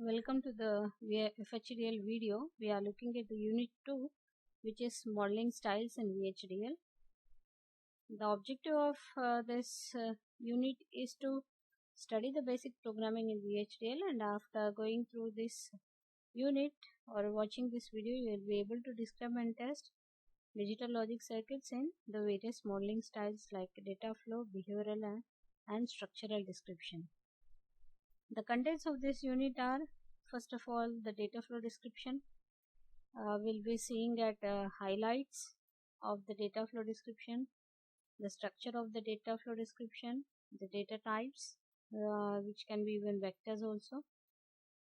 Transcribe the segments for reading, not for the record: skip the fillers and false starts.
Welcome to the FHDL video. We are looking at the unit 2, which is modeling styles in VHDL. The objective of this unit is to study the basic programming in VHDL, and after going through this unit or watching this video, you will be able to describe and test digital logic circuits in the various modeling styles like data flow, behavioral and structural description. The contents of this unit are, first of all, the data flow description. We'll be seeing at highlights of the data flow description, the structure of the data flow description, the data types, which can be even vectors also.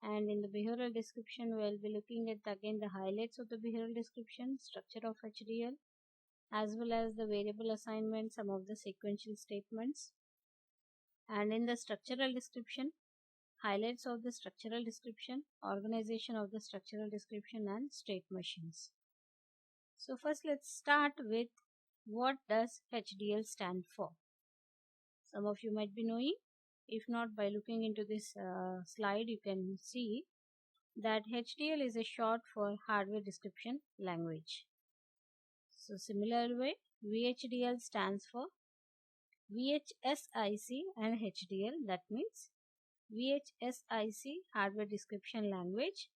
And in the behavioral description, we'll be looking at again the highlights of the behavioral description, structure of HDL, as well as the variable assignment, some of the sequential statements. And in the structural description, highlights of the structural description, organization of the structural description, and state machines. So first let's start with what does HDL stand for. Some of you might be knowing. If not, by looking into this slide, you can see that HDL is a short for hardware description language. So similar way, VHDL stands for VHSIC and HDL. That means VHSIC hardware description language,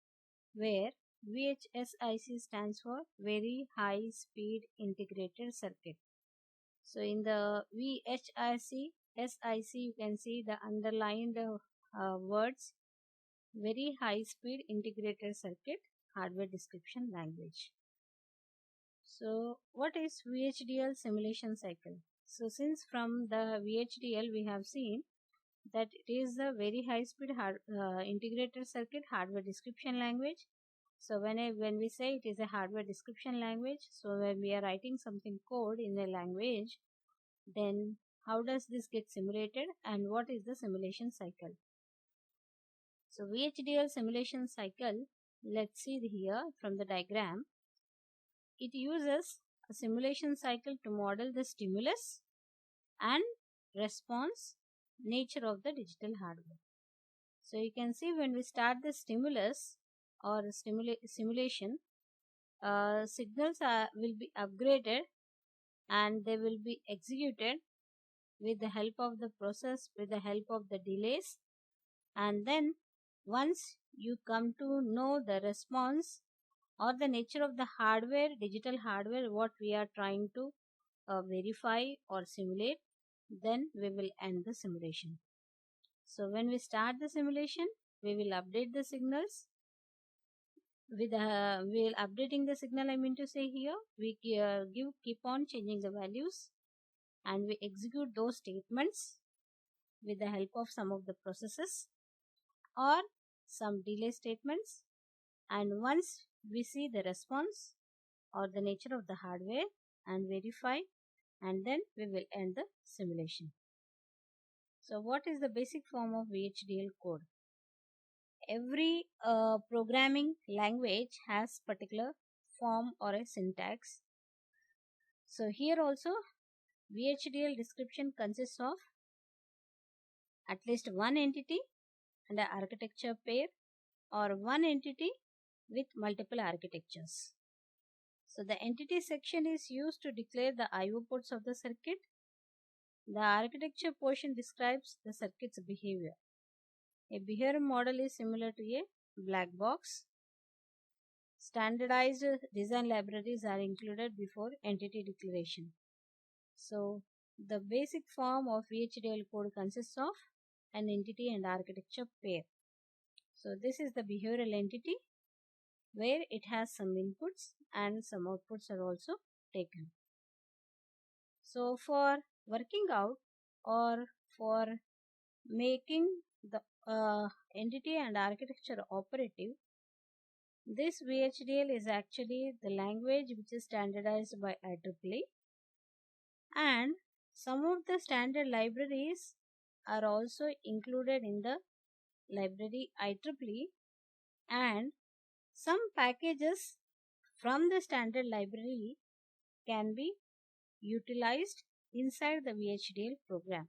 where VHSIC stands for very high speed integrated circuit. So in the VHIC SIC, you can see the underlined words, very high speed integrated circuit hardware description language. So what is VHDL simulation cycle? So since from the VHDL we have seen that it is a very high speed integrated circuit hardware description language. So when we say it is a hardware description language, so when we are writing something code in a language, then how does this get simulated and what is the simulation cycle? So VHDL simulation cycle, let's see here from the diagram. It uses a simulation cycle to model the stimulus and response nature of the digital hardware. So you can see when we start the stimulus or simulation, signals will be upgraded and they will be executed with the help of the process, with the help of the delays, and then once you come to know the response or the nature of the hardware, digital hardware, what we are trying to verify or simulate, then we will end the simulation. So when we start the simulation, we will update the signals. With we'll updating the signal, I mean to say here, we keep on changing the values and we execute those statements with the help of some of the processes or some delay statements. And once we see the response or the nature of the hardware and verify, and then we will end the simulation. So what is the basic form of VHDL code? Every programming language has particular form or a syntax. So here also VHDL description consists of at least one entity and an architecture pair, or one entity with multiple architectures. So the entity section is used to declare the IO ports of the circuit. The architecture portion describes the circuit's behavior. A behavior model is similar to a black box. Standardized design libraries are included before entity declaration. So the basic form of VHDL code consists of an entity and architecture pair. So this is the behavioral entity where it has some inputs and some outputs are also taken. So for working out or for making the entity and architecture operative, this VHDL is actually the language which is standardized by IEEE, and some of the standard libraries are also included in the library IEEE, and some packages from the standard library can be utilized inside the VHDL program.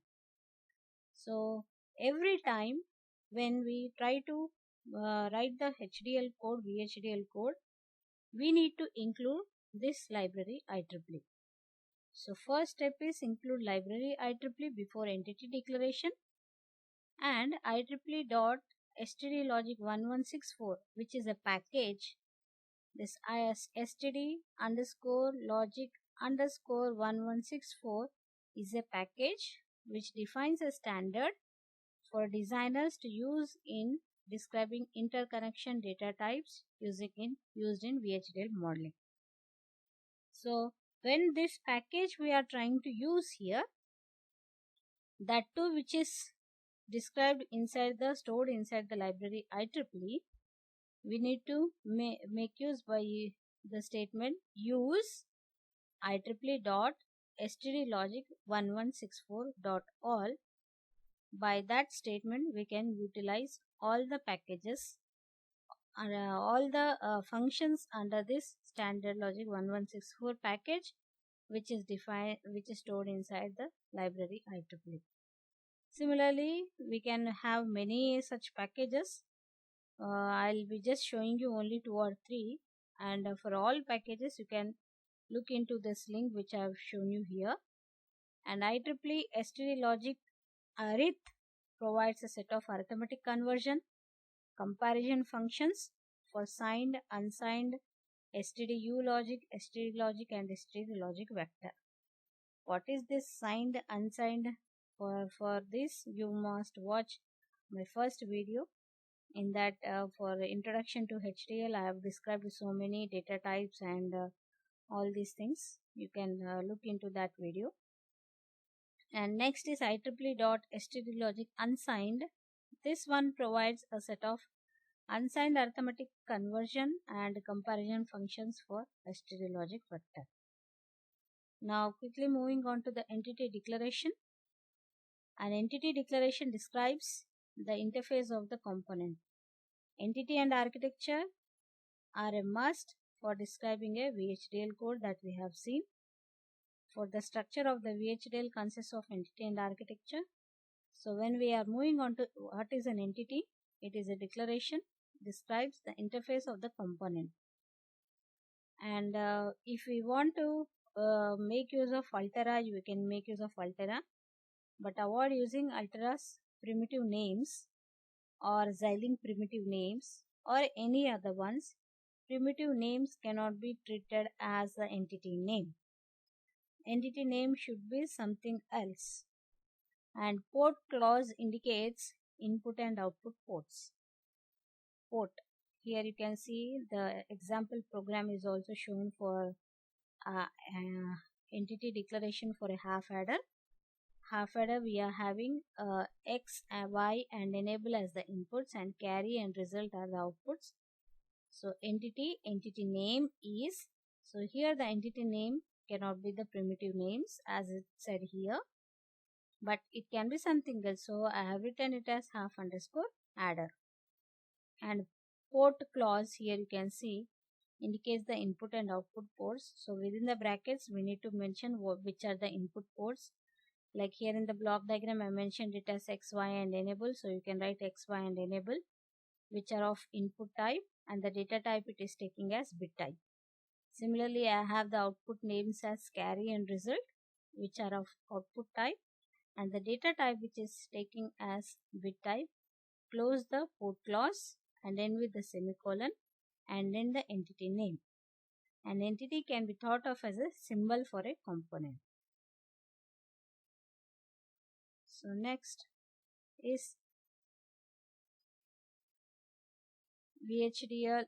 So every time when we try to write the HDL code, VHDL code, we need to include this library IEEE. So first step is include library IEEE before entity declaration, and IEEE.stdlogic1164, which is a package. This std_logic_1164 is a package which defines a standard for designers to use in describing interconnection data types used in VHDL modeling. So when this package we are trying to use here, that too which is described inside the stored inside the library IEEE, we need to make use by the statement use IEEE.stdlogic1164.all. By that statement we can utilize all the packages, all the functions under this standard logic 1164 package, which is stored inside the library IEEE. Similarly, we can have many such packages. I'll be just showing you only 2 or 3, and for all packages you can look into this link which I have shown you here. And IEEE stdlogic arith provides a set of arithmetic conversion, comparison functions for signed, unsigned, stdu logic, std logic, and std logic vector. What is this signed, unsigned? For this you must watch my first video. In that, for introduction to HDL, I have described so many data types and all these things. You can look into that video. And next is IEEE.stdlogic unsigned. This one provides a set of unsigned arithmetic conversion and comparison functions for stdlogic vector. Now quickly moving on to the entity declaration. An entity declaration describes the interface of the component. Entity and architecture are a must for describing a VHDL code that we have seen. For the structure of the VHDL consists of entity and architecture. So when we are moving on to what is an entity, it is a declaration, describes the interface of the component. And if we want to make use of Altera, you can make use of Altera, but avoid using Altera's primitive names or Xilinx primitive names or any other ones. Primitive names cannot be treated as the entity name. Entity name should be something else. And port clause indicates input and output ports. Port. Here you can see the example program is also shown for entity declaration for a half adder. Half adder we are having X, Y and enable as the inputs, and carry and result are the outputs. So entity name is, so here the entity name cannot be the primitive names as it said here, but it can be something else. So I have written it as half underscore adder. And port clause here you can see indicates the input and output ports. So within the brackets we need to mention which are the input ports. Like here in the block diagram I mentioned it as X, Y and enable. So you can write X, Y and enable, which are of input type, and the data type it is taking as bit type. Similarly, I have the output names as carry and result, which are of output type, and the data type which is taking as bit type. Close the port clause and then with the semicolon and then the entity name. An entity can be thought of as a symbol for a component. So next is VHDL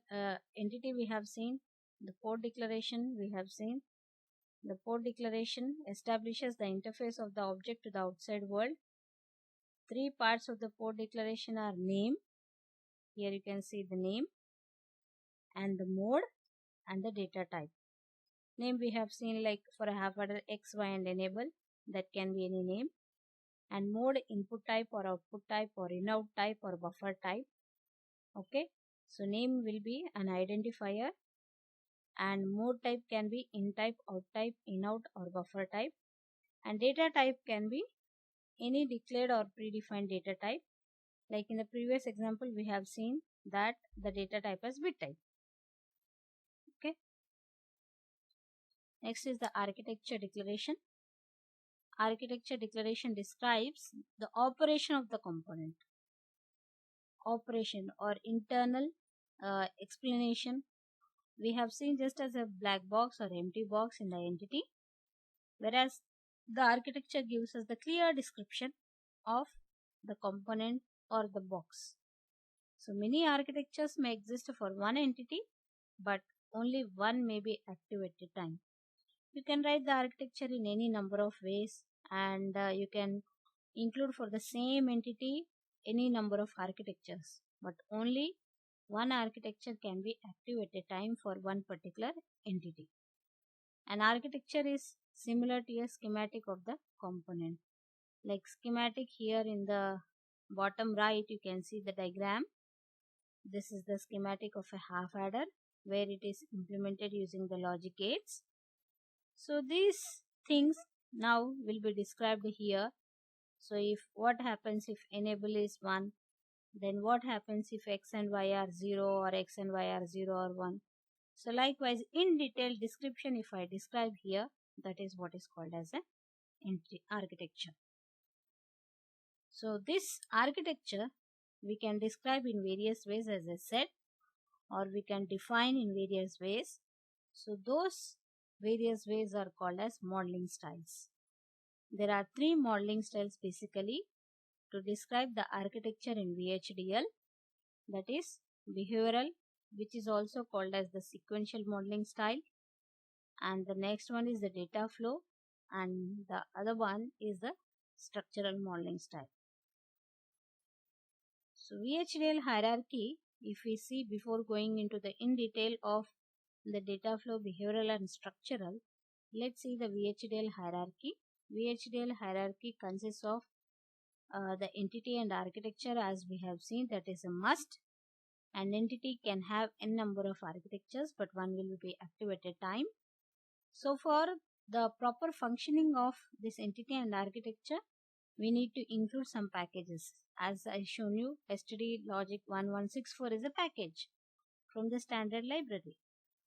entity we have seen. The port declaration we have seen. The port declaration establishes the interface of the object to the outside world. 3 parts of the port declaration are name. Here you can see the name and the mode and the data type. Name we have seen like for a half adder X, Y and enable, that can be any name. And mode input type or output type or in-out type or buffer type. Okay. So name will be an identifier, and mode type can be in type, out type, in out or buffer type, and data type can be any declared or predefined data type. Like in the previous example we have seen that the data type as bit type. Okay. Next is the architecture declaration. Architecture declaration describes the operation of the component. Operation or internal explanation we have seen just as a black box or empty box in the entity, whereas the architecture gives us the clear description of the component or the box. So many architectures may exist for one entity, but only one may be active at a time. You can write the architecture in any number of ways, and you can include for the same entity any number of architectures, but only one architecture can be active at a time for one particular entity. An architecture is similar to a schematic of the component. Like schematic here in the bottom right, you can see the diagram. This is the schematic of a half adder where it is implemented using the logic gates. So these things now will be described here. So if what happens if enable is 1, then what happens if x and y are 0 or x and y are 0 or 1. So likewise in detailed description if I describe here, that is what is called as an architecture. So this architecture we can describe in various ways as I said, or we can define in various ways. So those various ways are called as modeling styles. There are 3 modeling styles basically to describe the architecture in VHDL, that is behavioral, which is also called as the sequential modeling style, and the next one is the data flow, and the other one is the structural modeling style. So VHDL hierarchy, if we see before going into the in detail of the data flow, behavioral and structural, let's see the VHDL hierarchy. VHDL hierarchy consists of the entity and architecture, as we have seen, that is a must. An entity can have n number of architectures, but one will be active at a time. So for the proper functioning of this entity and architecture, we need to include some packages. As I shown you, std logic 1164 is a package from the standard library.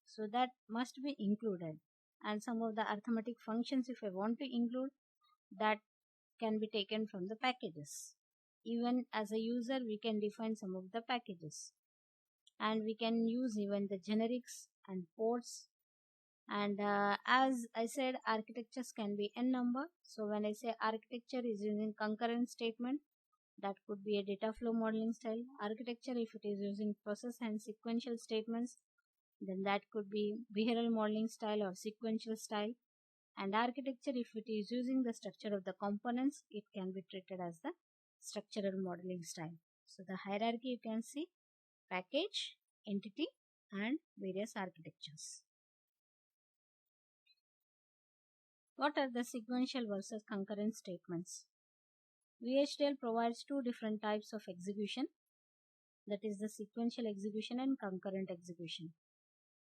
So that must be included. And some of the arithmetic functions, if I want to include, that can be taken from the packages. Even as a user, we can define some of the packages. And we can use even the generics and ports. And as I said, architectures can be n number. So when I say architecture is using concurrent statement, that could be a data flow modeling style. Architecture, if it is using process and sequential statements, then that could be behavioral modeling style or sequential style. And architecture, if it is using the structure of the components, it can be treated as the structural modeling style. So the hierarchy you can see package, entity and various architectures. What are the sequential versus concurrent statements? VHDL provides 2 different types of execution, that is the sequential execution and concurrent execution.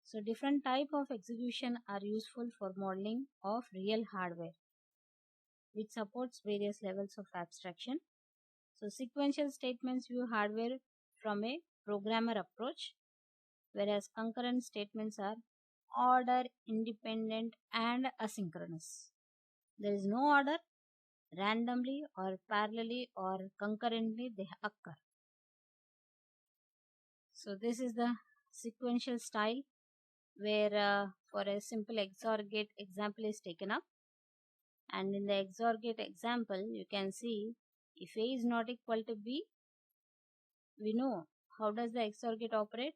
So different type of execution are useful for modeling of real hardware, which supports various levels of abstraction. So sequential statements view hardware from a programmer approach, whereas concurrent statements are order independent and asynchronous. There is no order, randomly or parallelly or concurrently they occur. So this is the sequential style where for a simple XOR gate example is taken up, and in the XOR gate example you can see if A is not equal to B, we know how does the XOR gate operate.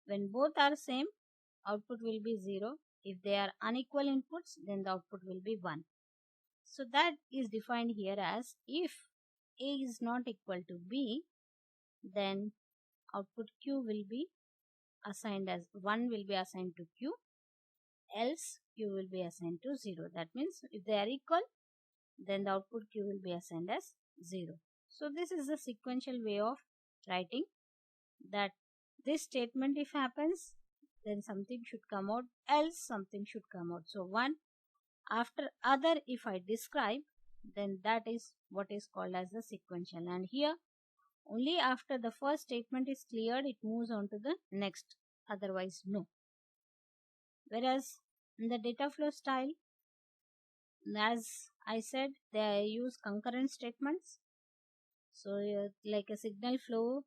When both are same, output will be 0. If they are unequal inputs, then the output will be 1. So that is defined here as if A is not equal to B, then output Q will be assigned as 1 will be assigned to Q, else Q will be assigned to 0. That means if they are equal, then the output Q will be assigned as 0. So this is the sequential way of writing that this statement if happens, then something should come out, else something should come out. So one after other if I describe, then that is what is called as the sequential. And here Only after the first statement is cleared, it moves on to the next. Otherwise, no. Whereas in the data flow style, as I said, they use concurrent statements. So, like a signal flow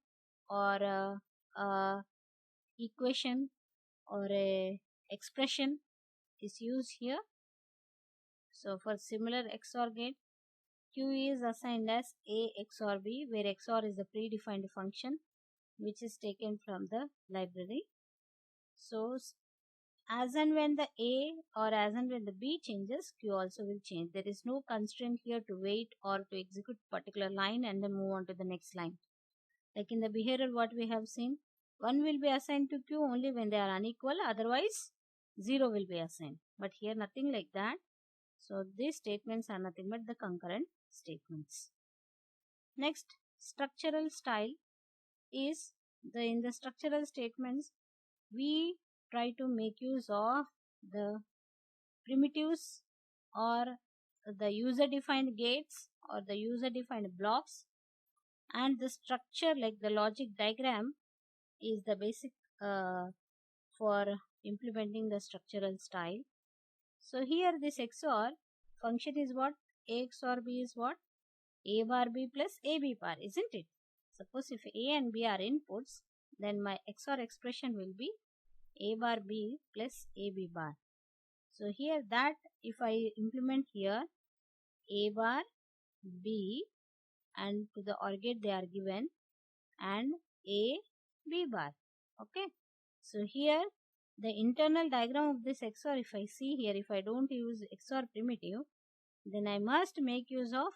or a equation or a expression is used here. So, for similar XOR gate, Q is assigned as A XOR B, where XOR is a predefined function which is taken from the library. So, as and when the A or as and when the B changes, Q also will change. There is no constraint here to wait or to execute particular line and then move on to the next line. Like in the behavioral what we have seen, 1 will be assigned to Q only when they are unequal, otherwise 0 will be assigned. But here nothing like that. So these statements are nothing but the concurrent statements. Next, structural style is in the structural statements we try to make use of the primitives or the user defined gates or the user defined blocks, and the structure like the logic diagram is the basic for implementing the structural style. So here this XOR function is what? A XOR B is what? A bar B plus AB bar, isn't it? Suppose if A and B are inputs, then my XOR expression will be A bar B plus AB bar. So here that if I implement here A bar B and to the OR gate they are given and A B bar. Okay. So here the internal diagram of this XOR, if I see here, if I don't use XOR primitive, then I must make use of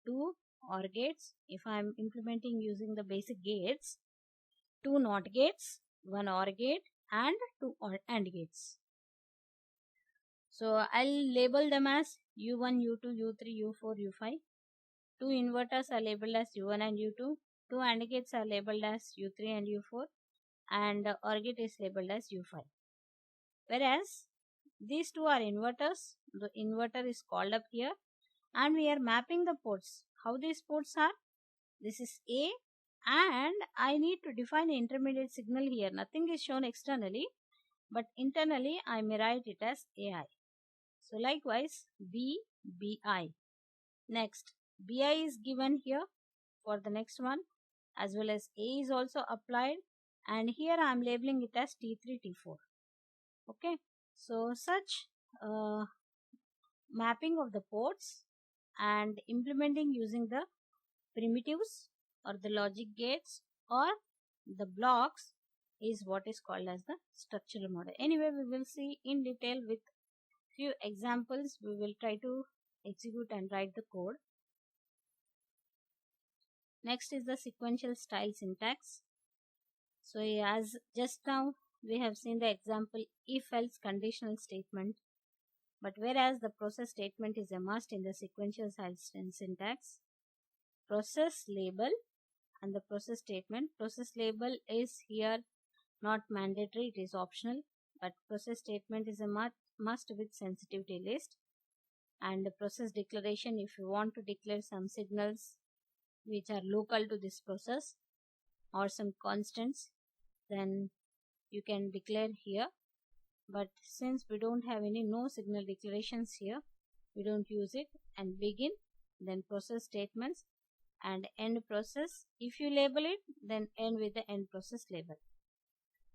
two OR gates. If I am implementing using the basic gates, two NOT gates, one OR gate and two AND gates. So I'll label them as U1, U2, U3, U4, U5. Two inverters are labeled as U1 and U2. Two AND gates are labeled as U3 and U4. And OR gate is labeled as U5. Whereas these two are inverters. The inverter is called up here. And we are mapping the ports. How these ports are? This is A and I need to define an intermediate signal here. Nothing is shown externally, but internally I may write it as AI. So likewise B, BI. Next, BI is given here for the next one, as well as A is also applied, and here I am labeling it as T3, T4. Okay, so such mapping of the ports and implementing using the primitives or the logic gates or the blocks is what is called as the structural model. Anyway, we will see in detail with few examples. We will try to execute and write the code. Next is the sequential style syntax. So as just now we have seen the example if-else conditional statement, but whereas the process statement is a must in the sequential style syntax, process label and the process statement. Process label is here not mandatory, it is optional, but process statement is a must with sensitivity list. And the process declaration, if you want to declare some signals which are local to this process or some constants, then you can declare here. But since we don't have any no signal declarations here, we don't use it. And begin, then process statements, and end process. If you label it, then end with the end process label.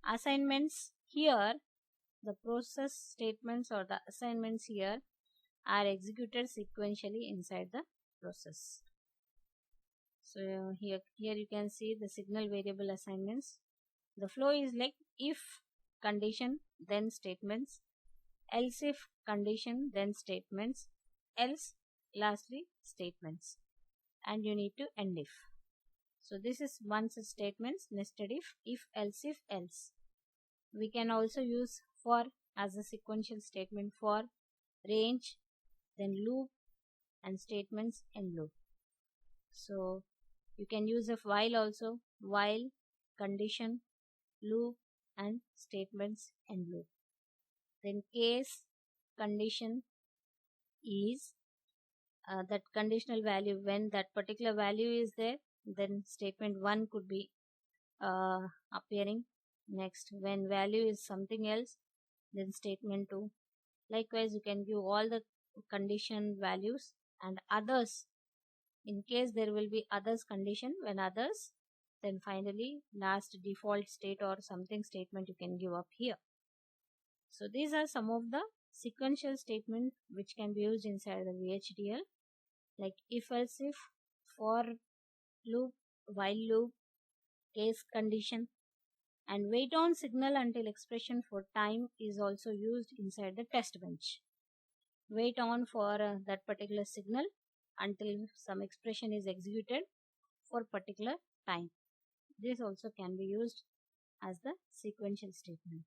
Assignments here, the process statements or the assignments here are executed sequentially inside the process. So here you can see the signal variable assignments. The flow is like if condition then statements, else if condition then statements, else lastly statements, and you need to end if. So this is one such statements, nested if else if else. We can also use for as a sequential statement for range, then loop and statements end loop. So you can use a while also, while, condition, loop and statements end loop. Then case condition is that conditional value, when that particular value is there, then statement 1 could be appearing. Next, when value is something else, then statement 2. Likewise, you can give all the condition values and others. In case there will be others condition, when others, then finally last default state or something statement you can give up here. So these are some of the sequential statement which can be used inside the VHDL, like if else if, for loop, while loop, case condition, and wait on signal until expression for time is also used inside the test bench. Wait on for that particular signal until some expression is executed for particular time. This also can be used as the sequential statement.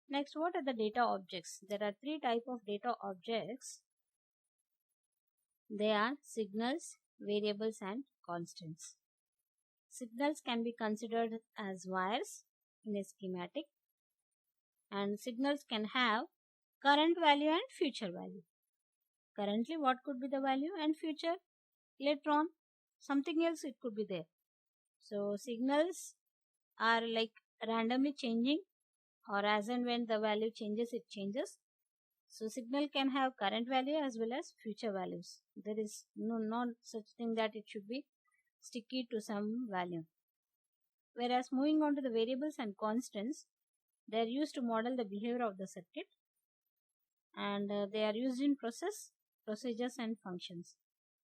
Next, what are the data objects? There are three types of data objects. They are signals, variables, and constants. Signals can be considered as wires in a schematic, and signals can have current value and future value. Currently, what could be the value, and future, later on, something else it could be there. So signals are like randomly changing, or as and when the value changes, it changes. So signal can have current value as well as future values. There is not such thing that it should be sticky to some value. Whereas moving on to the variables and constants, they are used to model the behavior of the circuit, and they are used in procedures and functions.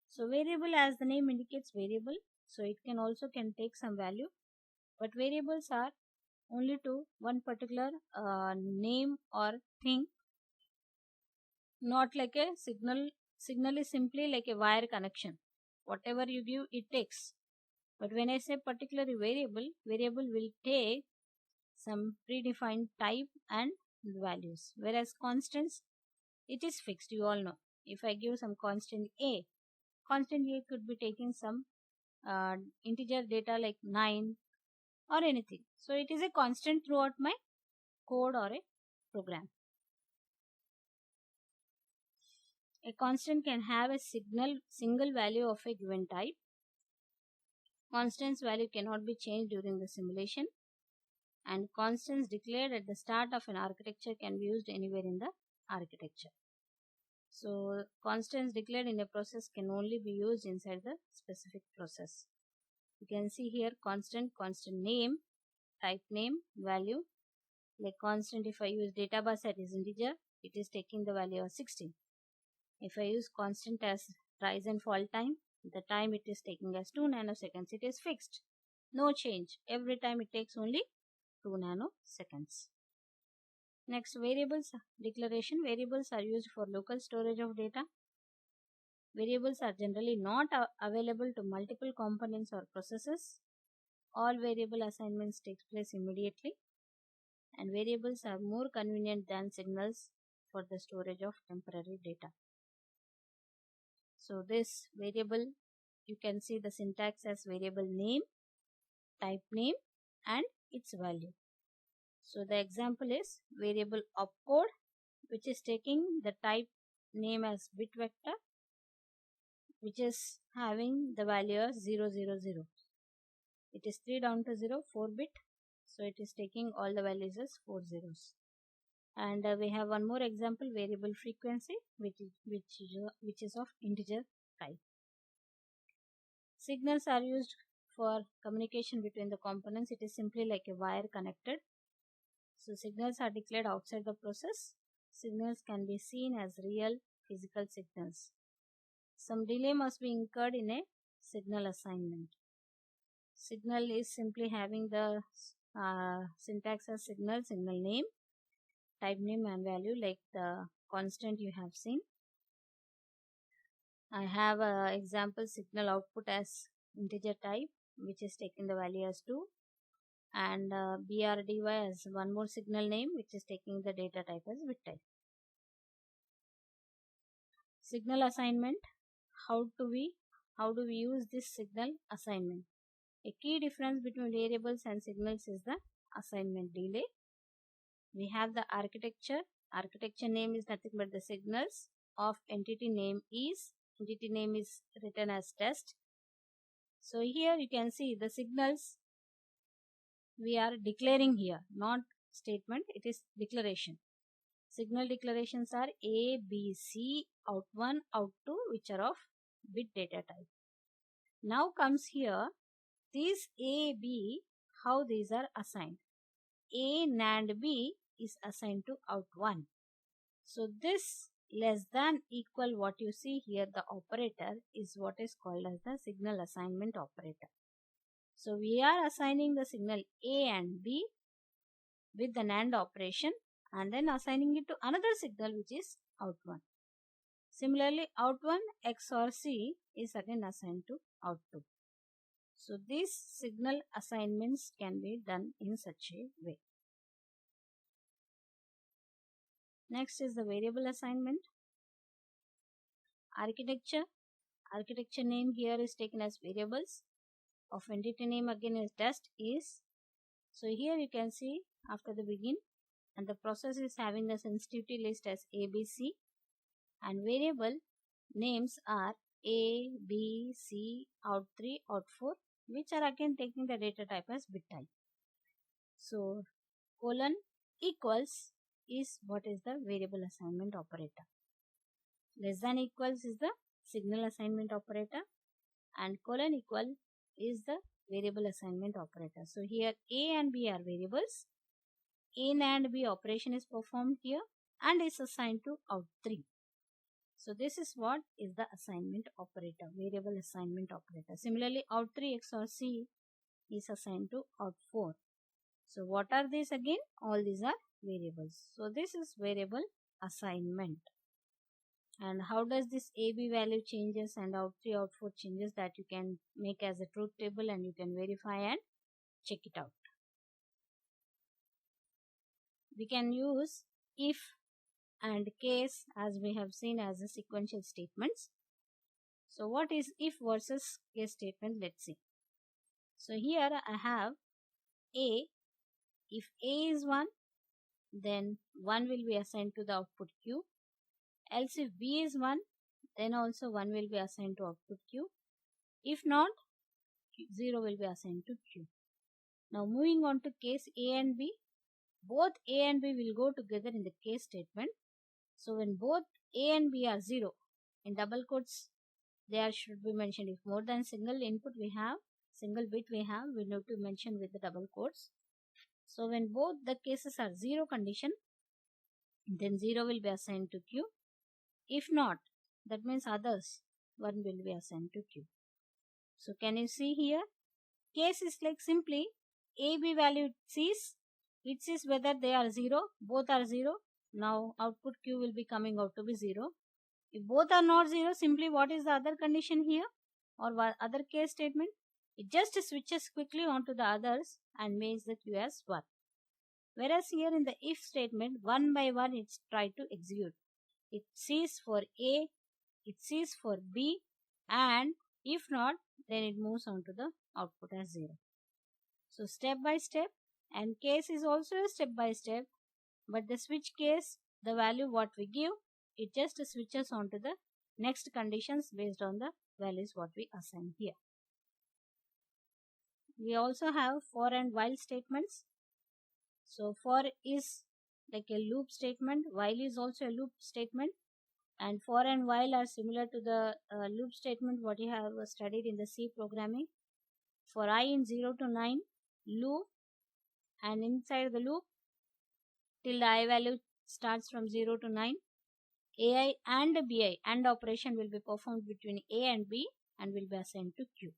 So variable, as the name indicates, variable, so it can also take some value, but variables are only to one particular name or thing, not like a signal. Signal is simply like a wire connection. Whatever you give, it takes. But when I say particularly variable, variable will take some predefined type and values. Whereas constants, it is fixed, you all know. If I give some constant A could be taking some integer data like 9 or anything. So it is a constant throughout my code or a program. A constant can have a single value of a given type. Constant's value cannot be changed during the simulation, and constants declared at the start of an architecture can be used anywhere in the architecture. So constants declared in a process can only be used inside the specific process. You can see here constant name, type name, value. Like constant, if I use data bus as integer, it is taking the value of 16. If I use constant as rise and fall time, the time it is taking as 2 nanoseconds. It is fixed, no change. Every time it takes only 2 nanoseconds. Next, variables declaration. Variables are used for local storage of data. Variables are generally not available to multiple components or processes. All variable assignments takes place immediately, and variables are more convenient than signals for the storage of temporary data. So this variable, you can see the syntax as variable name, type name, and its value. So the example is variable opcode, which is taking the type name as bit vector, which is having the value as 000. It is 3 down to 0, 4 bit. So it is taking all the values as 4 zeros. And we have one more example, variable frequency, which is of integer type. Signals are used for communication between the components. It is simply like a wire connected. So signals are declared outside the process. Signals can be seen as real physical signals. Some delay must be incurred in a signal assignment. Signal is simply having the syntax as signal name, type name, and value, like the constant you have seen. I have an example signal output as integer type, which is taking the value as 2, and BRDY as one more signal name, which is taking the data type as bit type. Signal assignment. How do we use this signal assignment? A key difference between variables and signals is the assignment delay. We have the architecture. Architecture name is nothing but the signals of entity name is written as test. So here you can see the signals we are declaring here, not statement, it is declaration. Signal declarations are A, B, C, out 1, out 2, which are of bit data type. Now comes here, these A, B, how these are assigned. A NAND B is assigned to out 1. So this less than equal what you see here, the operator is what is called as the signal assignment operator. So we are assigning the signal A and B with the NAND operation and then assigning it to another signal which is out 1. Similarly, out 1 XOR C is again assigned to out 2. So these signal assignments can be done in such a way. Next is the variable assignment. Architecture. Architecture name here is taken as variables. Of entity name again is test is. So here you can see after the begin, and the process is having the sensitivity list as ABC, and variable names are A, B, C, out 3, out 4, which are again taking the data type as bit type. So colon equals is what is the variable assignment operator. Less than equals is the signal assignment operator, and colon equal is the variable assignment operator. So here A and B are variables. A and B operation is performed here and is assigned to out 3. So this is what is the assignment operator, variable assignment operator. Similarly, out 3 XOR C is assigned to out 4. So what are these again? All these are variables. So this is variable assignment. And how does this AB value changes and out 3, out 4 changes, that you can make as a truth table and you can verify and check it out. We can use if and case as we have seen as a sequential statements. So what is if versus case statement? Let's see. So here I have A. If A is 1, then 1 will be assigned to the output Q. Else if B is 1, then also 1 will be assigned to output Q. If not, 0 will be assigned to Q. Now moving on to case A and B. Both A and B will go together in the case statement. So when both A and B are 0, in double quotes there should be mentioned. If more than single input we have, single bit we have, we need to mention with the double quotes. So when both the cases are 0 condition, then 0 will be assigned to Q. If not, that means others, 1 will be assigned to Q. So can you see here? Case is like simply AB value it sees whether they are 0, both are 0. Now output Q will be coming out to be 0. If both are not 0, simply what is the other condition here or other case statement? It just switches quickly onto the others and makes the Q as 1. Whereas here in the if statement, 1 by 1 it's tried to execute. It sees for A, it sees for B, and if not, then it moves on to the output as 0. So step by step, and case is also a step by step, but the switch case, the value what we give, it just switches on to the next conditions based on the values what we assign here. We also have for and while statements. So for is like a loop statement, while is also a loop statement, and for and while are similar to the loop statement what you have studied in the C programming. For I in 0 to 9, loop, and inside the loop till the I value starts from 0 to 9, AI and BI and operation will be performed between A and B and will be assigned to Q.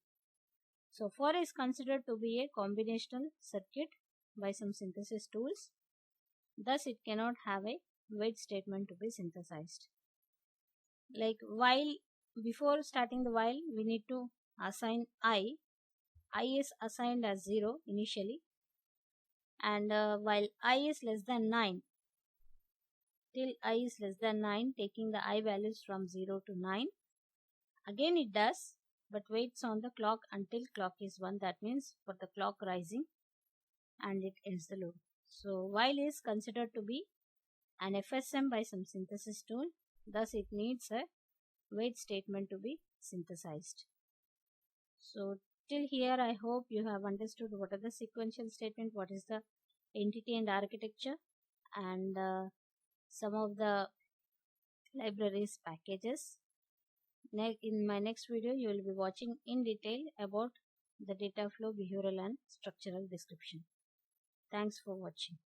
So for is considered to be a combinational circuit by some synthesis tools. Thus it cannot have a wait statement to be synthesized. Like while, before starting the while, we need to assign I. I is assigned as 0 initially, and while I is less than 9, till I is less than 9, taking the I values from 0 to 9. Again it does, but waits on the clock until clock is 1. That means for the clock rising, and it ends the loop. So while is considered to be an FSM by some synthesis tool. Thus it needs a wait statement to be synthesized. So Till here, I hope you have understood what are the sequential statement, what is the entity and architecture, and some of the libraries packages. In my next video, you will be watching in detail about the data flow, behavioral and structural description. Thanks for watching.